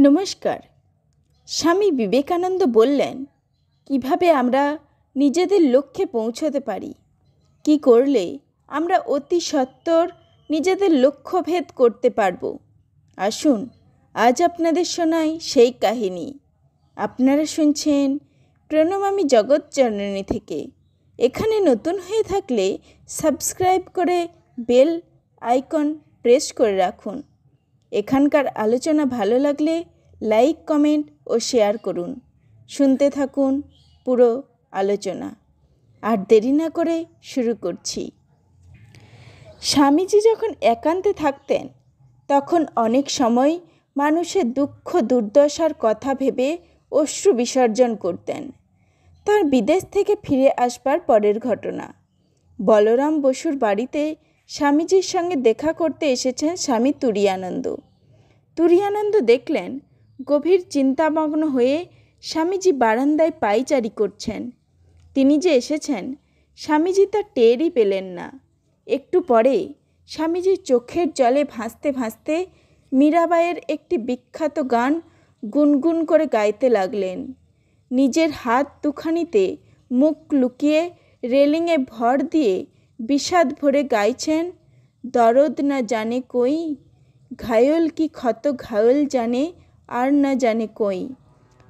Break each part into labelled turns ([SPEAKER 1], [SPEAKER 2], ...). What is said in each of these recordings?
[SPEAKER 1] নমস্কার। স্বামী বিবেকানন্দ বললেন, কিভাবে আমরা নিজেদের লক্ষ্যে পৌঁছতে পারি, কি করলে আমরা অতি সত্বর নিজেদের লক্ষ্যভেদ করতে পারব। আসুন আজ আপনাদের শোনাই সেই কাহিনী। আপনারা শুনছেন প্রণমামী জগৎজননী থেকে। এখানে নতুন হয়ে থাকলে সাবস্ক্রাইব করে বেল আইকন প্রেস করে রাখুন। এখানকার আলোচনা ভালো লাগলে লাইক, কমেন্ট ও শেয়ার করুন। শুনতে থাকুন পুরো আলোচনা। আর দেরি না করে শুরু করছি। স্বামীজি যখন একান্তে থাকতেন তখন অনেক সময় মানুষের দুঃখ দুর্দশার কথা ভেবে অশ্রু বিসর্জন করতেন। তার বিদেশ থেকে ফিরে আসবার পরের ঘটনা। বলরাম বসুর বাড়িতে স্বামীজির সঙ্গে দেখা করতে এসেছেন স্বামী তুরীয়ানন্দ। তুরীয়ানন্দ দেখলেন গভীর চিন্তামগ্ন হয়ে স্বামীজি বারান্দায় পায়চারি করছেন। তিনি যে এসেছেন স্বামীজি তা টেরই পেলেন না। একটু পরে স্বামীজি চোখের জলে ভাসতে ভাসতে মীরাবাইয়ের একটি বিখ্যাত গান গুনগুন করে গাইতে লাগলেন। নিজের হাত দুখানিতে মুখ লুকিয়ে রেলিংয়ে ভর দিয়ে বিষাদ ভরে গাইছেন, দরদ না জানে কই, ঘায়ল কি ক্ষত ঘায়ল জানে আর না জানে কই।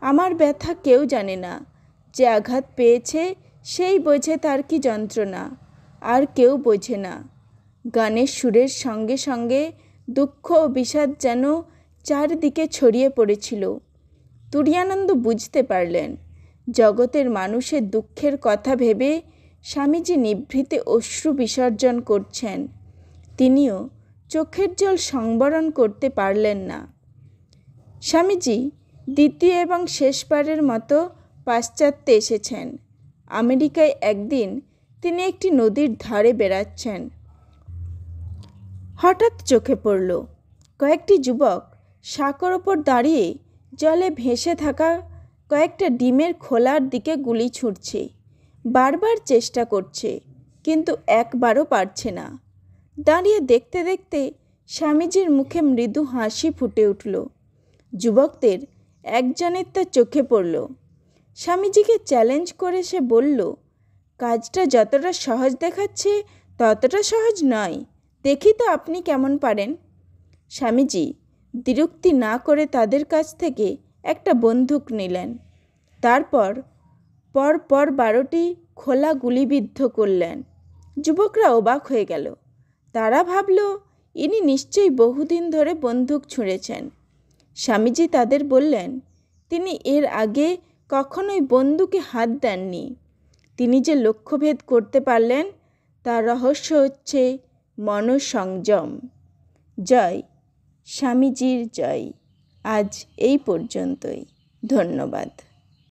[SPEAKER 1] আমার ব্যথা কেউ জানে না, যে আঘাত পেয়েছে সেই বোঝে তার কি যন্ত্রণা, আর কেউ বোঝে না। গানের সুরের সঙ্গে সঙ্গে দুঃখ ও বিষাদ যেন চারদিকে ছড়িয়ে পড়েছিল। তুরীয়ানন্দ বুঝতে পারলেন জগতের মানুষের দুঃখের কথা ভেবে স্বামীজি নিভৃতে অশ্রু বিসর্জন করছেন। তিনিও চোখের জল সংবরণ করতে পারলেন না। স্বামীজি দ্বিতীয় এবং শেষবারের মতো পাশ্চাত্যে এসেছেন। আমেরিকায় একদিন তিনি একটি নদীর ধারে বেড়াচ্ছেন। হঠাৎ চোখে পড়ল কয়েকটি যুবক সাঁকোর ওপর দাঁড়িয়ে জলে ভেসে থাকা কয়েকটা ডিমের খোলার দিকে গুলি ছুঁড়ছে। বারবার চেষ্টা করছে, কিন্তু একবারও পারছে না। দাঁড়িয়ে দেখতে দেখতে স্বামীজির মুখে মৃদু হাসি ফুটে উঠল। যুবকদের একজনের তা চোখে পড়ল। স্বামীজিকে চ্যালেঞ্জ করে সে বলল, কাজটা যতটা সহজ দেখাচ্ছে ততটা সহজ নয়, দেখি তো আপনি কেমন পারেন। স্বামীজি দ্বিরুক্তি না করে তাদের কাছ থেকে একটা বন্দুক নিলেন। তারপর পর 12টি খোলা গুলিবিদ্ধ করলেন। যুবকরা অবাক হয়ে গেল। তারা ভাবল ইনি নিশ্চয়ই বহুদিন ধরে বন্দুক ছুঁড়েছেন। স্বামীজি তাদের বললেন, তিনি এর আগে কখনোই বন্দুকে হাত দেননি। তিনি যে লক্ষ্যভেদ করতে পারলেন তার রহস্য হচ্ছে মনঃসংযম। জয় স্বামীজির জয়। আজ এই পর্যন্তই। ধন্যবাদ।